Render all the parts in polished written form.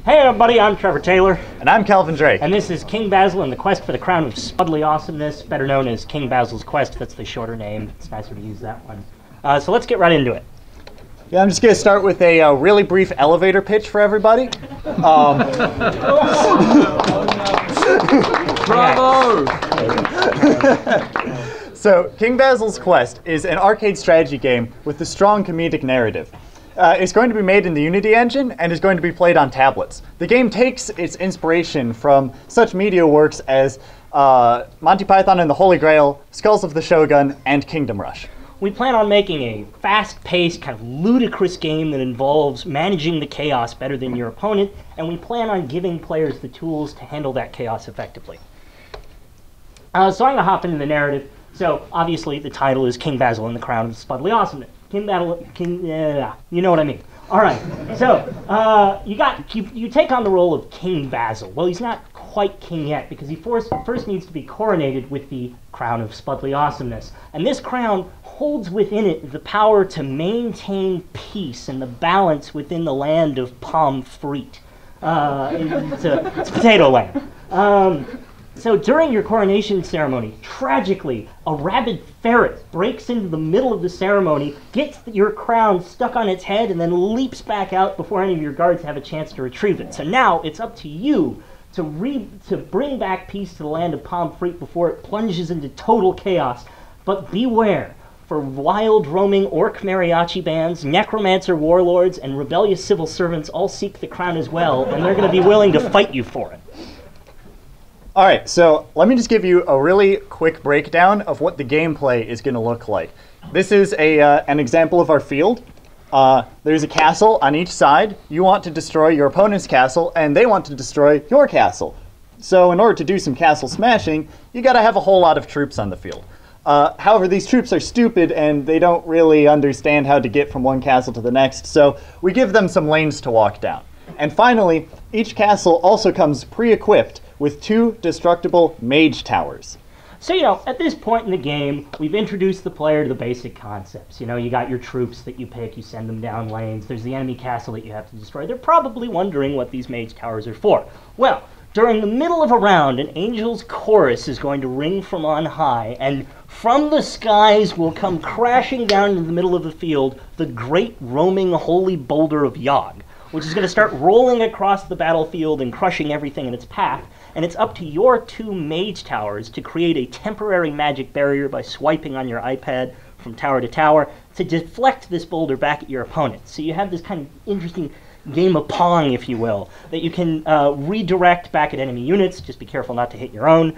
Hey everybody, I'm Trevor Taylor. And I'm Calvin Drake. And this is King Basil and the Quest for the Crown of Spudly Awesomeness, better known as King Basil's Quest. That's the shorter name. It's nicer to use that one. So let's get right into it. Yeah, I'm just going to start with a really brief elevator pitch for everybody. Bravo! So, King Basil's Quest is an arcade strategy game with a strong comedic narrative. It's going to be made in the Unity engine and is going to be played on tablets. The game takes its inspiration from such media works as Monty Python and the Holy Grail, Skulls of the Shogun, and Kingdom Rush. We plan on making a fast-paced, kind of ludicrous game that involves managing the chaos better than your opponent, and we plan on giving players the tools to handle that chaos effectively. So I'm going to hop into the narrative. So, obviously, the title is King Basil and the Crown of Spudly Awesomeness. You know what I mean. All right, so you take on the role of King Basil. Well, he's not quite king yet because he first needs to be coronated with the Crown of Spudly Awesomeness. And this crown holds within it the power to maintain peace and the balance within the land of Pommes frites. It's potato land. So during your coronation ceremony, tragically, a rabid ferret breaks into the middle of the ceremony, gets your crown stuck on its head, and then leaps back out before any of your guards have a chance to retrieve it. So now it's up to you to bring back peace to the land of Pommes frites before it plunges into total chaos. But beware, for wild roaming orc mariachi bands, necromancer warlords, and rebellious civil servants all seek the crown as well, and they're going to be willing to fight you for it. All right, so let me just give you a really quick breakdown of what the gameplay is going to look like. This is an example of our field. There's a castle on each side. You want to destroy your opponent's castle, and they want to destroy your castle. So in order to do some castle smashing, you got to have a whole lot of troops on the field. However, these troops are stupid, and they don't really understand how to get from one castle to the next, so we give them some lanes to walk down. And finally, each castle also comes pre-equipped with 2 destructible mage towers. So, at this point in the game, we've introduced the player to the basic concepts. You got your troops that you pick, you send them down lanes, there's the enemy castle that you have to destroy. They're probably wondering what these mage towers are for. Well, during the middle of a round, an angel's chorus is going to ring from on high, and from the skies will come crashing down into the middle of the field the great roaming holy boulder of Yog, which is going to start rolling across the battlefield and crushing everything in its path. And it's up to your 2 mage towers to create a temporary magic barrier by swiping on your iPad from tower to tower to deflect this boulder back at your opponent. So you have this kind of interesting game of Pong, if you will, that you can redirect back at enemy units. Just be careful not to hit your own.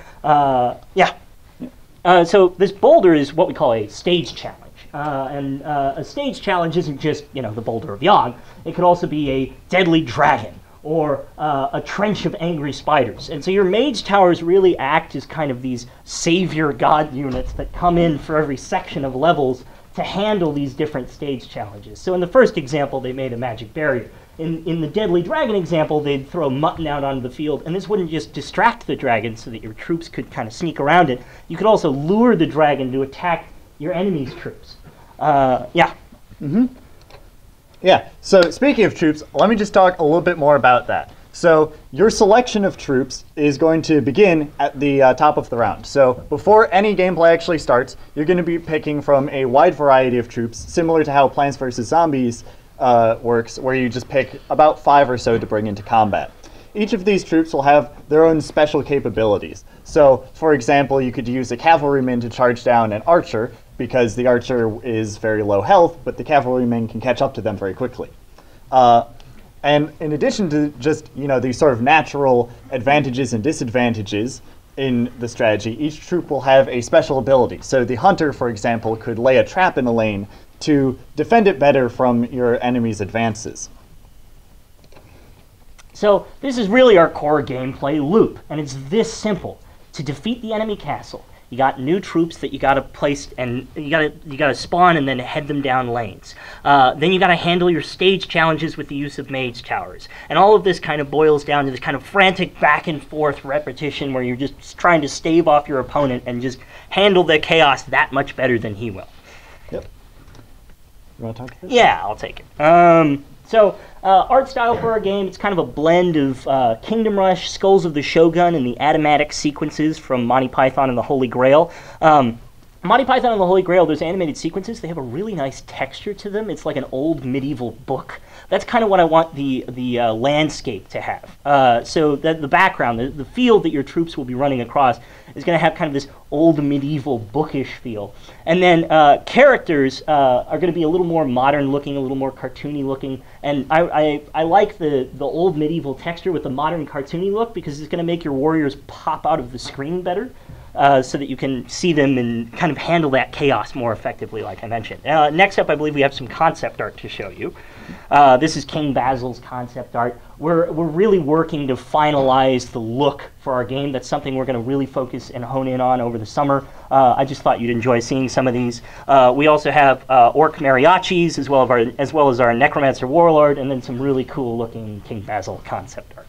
So this boulder is what we call a stage challenge. A stage challenge isn't just, the boulder of Yog. It could also be a deadly dragon or a trench of angry spiders. And so your mage towers really act as kind of these savior god units that come in for every section of levels to handle these different stage challenges. So in the first example, they made a magic barrier. In the deadly dragon example, they'd throw mutton out onto the field, and this wouldn't just distract the dragon so that your troops could kind of sneak around it. You could also lure the dragon to attack your enemy's troops. Yeah, so speaking of troops, let me just talk a little bit more about that. So your selection of troops is going to begin at the top of the round. So before any gameplay actually starts, you're going to be picking from a wide variety of troops, similar to how Plants vs. Zombies works, where you just pick about 5 or so to bring into combat. Each of these troops will have their own special capabilities. So, for example, you could use a cavalryman to charge down an archer, because the archer is very low health, but the cavalryman can catch up to them very quickly. And in addition to just, these sort of natural advantages and disadvantages in the strategy, each troop will have a special ability. So the hunter, for example, could lay a trap in a lane to defend it better from your enemy's advances. So this is really our core gameplay loop, and it's this simple. To defeat the enemy castle, you got new troops that you got to place, and you got to spawn and then head them down lanes. Then you got to handle your stage challenges with the use of mage towers, and all of this kind of boils down to this kind of frantic back and forth repetition where you're just trying to stave off your opponent and just handle the chaos that much better than he will. Yep. You want to talk to this? Yeah, I'll take it. So Art style for our game, it's kind of a blend of Kingdom Rush, Skulls of the Shogun, and the Adamatic sequences from Monty Python and the Holy Grail. Monty Python and the Holy Grail, those animated sequences, they have a really nice texture to them. It's like an old medieval book. That's kind of what I want the landscape to have. So that the background, the field that your troops will be running across is going to have kind of this old medieval bookish feel. And then characters are going to be a little more modern looking, a little more cartoony looking. And I like the old medieval texture with the modern cartoony look because it's going to make your warriors pop out of the screen better. So that you can see them and kind of handle that chaos more effectively, like I mentioned. Next up, I believe we have some concept art to show you. This is King Basil's concept art. We're really working to finalize the look for our game. That's something we're going to really focus and hone in on over the summer. I just thought you'd enjoy seeing some of these. We also have orc mariachis, as well as our necromancer warlord, and then some really cool looking King Basil concept art.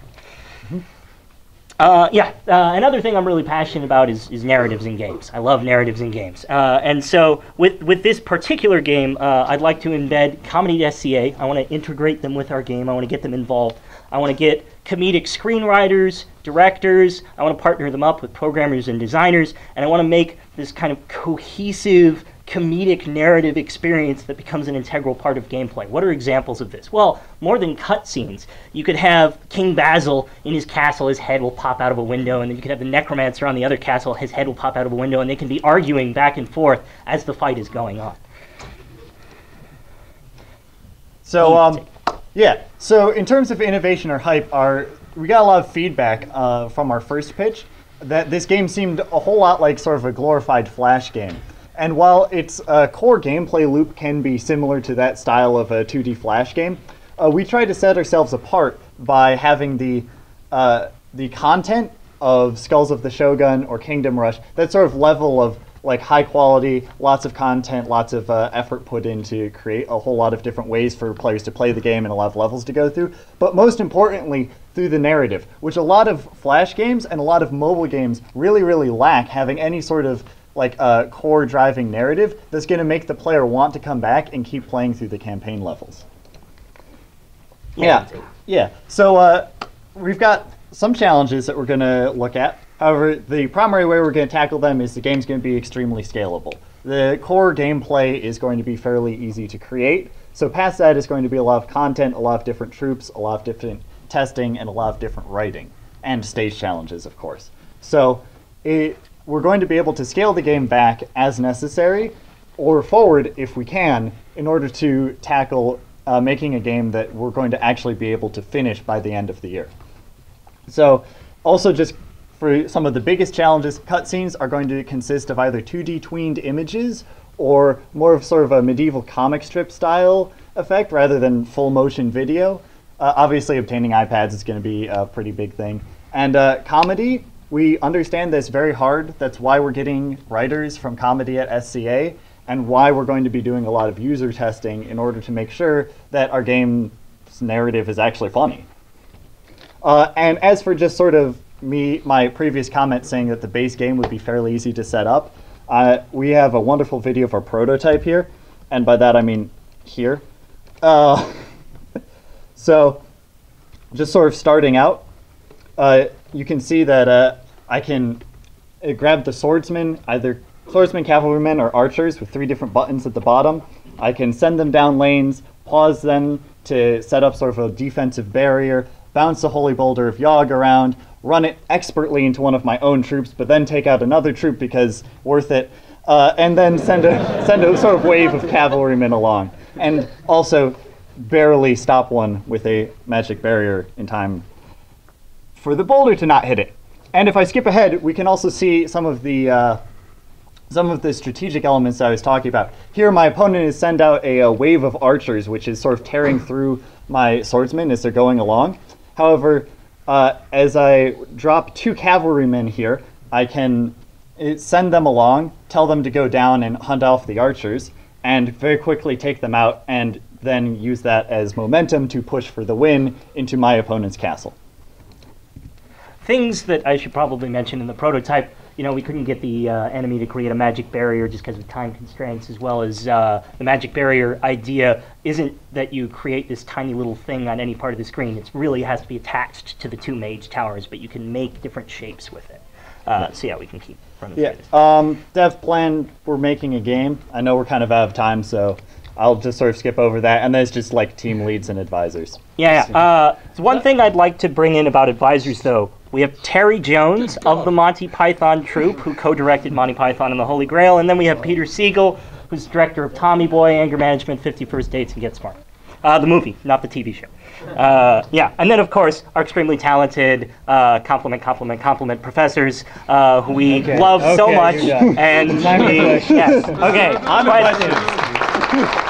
Another thing I'm really passionate about is narratives in games. I love narratives in games. And so with this particular game, I'd like to embed comedy.ca. I want to integrate them with our game. I want to get them involved. I want to get comedic screenwriters, directors. I want to partner them up with programmers and designers. And I want to make this kind of cohesive comedic narrative experience that becomes an integral part of gameplay. What are examples of this? Well, more than cutscenes. You could have King Basil in his castle, his head will pop out of a window, and then you could have the necromancer on the other castle, his head will pop out of a window, and they can be arguing back and forth as the fight is going on. So, so in terms of innovation or hype, we got a lot of feedback from our first pitch that this game seemed a whole lot like sort of a glorified Flash game. And while its core gameplay loop can be similar to that style of a 2D Flash game, we tried to set ourselves apart by having the content of Skulls of the Shogun or Kingdom Rush, that sort of level of like high quality, lots of content, lots of effort put in to create a whole lot of different ways for players to play the game and a lot of levels to go through. But most importantly, through the narrative, which a lot of Flash games and a lot of mobile games really, really lack, having any sort of like a core driving narrative that's going to make the player want to come back and keep playing through the campaign levels. Yeah. So we've got some challenges that we're going to look at. However, the primary way we're going to tackle them is the game's going to be extremely scalable. The core gameplay is going to be fairly easy to create. So past that is going to be a lot of content, a lot of different troops, a lot of different testing, and a lot of different writing, and stage challenges, of course. So we're going to be able to scale the game back as necessary, or forward if we can, in order to tackle making a game that we're going to actually be able to finish by the end of the year. So also just for some of the biggest challenges, cutscenes are going to consist of either 2D tweened images or more of sort of a medieval comic strip style effect rather than full motion video. Obviously obtaining iPads is going to be a pretty big thing. And comedy, we understand that's very hard. That's why we're getting writers from comedy at SCA and why we're going to be doing a lot of user testing in order to make sure that our game's narrative is actually funny. And as for just sort of my previous comment saying that the base game would be fairly easy to set up, we have a wonderful video of our prototype here, and by that I mean here. So just sort of starting out, you can see that I can grab the swordsman, either swordsman, cavalrymen, or archers with 3 different buttons at the bottom. I can send them down lanes, pause them to set up sort of a defensive barrier, bounce the Holy Boulder of Yogg around, run it expertly into one of my own troops, but then take out another troop because worth it, and then send a sort of wave of cavalrymen along. And also barely stop one with a magic barrier in time for the boulder to not hit it. And if I skip ahead, we can also see some of the strategic elements that I was talking about. Here, my opponent is send out a wave of archers, which is sort of tearing through my swordsmen as they're going along. However, as I drop 2 cavalrymen here, I can send them along, tell them to go down and hunt off the archers, and very quickly take them out, and then use that as momentum to push for the win into my opponent's castle. Things that I should probably mention in the prototype. we couldn't get the enemy to create a magic barrier just because of time constraints, as well as the magic barrier idea isn't that you create this tiny little thing on any part of the screen. It really has to be attached to the 2 mage towers, but you can make different shapes with it. So yeah, we can keep running through this. Dev plan, we're making a game. I know we're kind of out of time, so I'll just sort of skip over that. And there's just like team leads and advisors. So one thing I'd like to bring in about advisors, though, we have Terry Jones of the Monty Python troupe, who co-directed Monty Python and the Holy Grail, and then we have Peter Siegel, who's director of Tommy Boy, Anger Management, 50 First Dates, and Get Smart. The movie, not the TV show. And then, of course, our extremely talented compliment professors who we love so much. And Time for yes, okay. On to questions.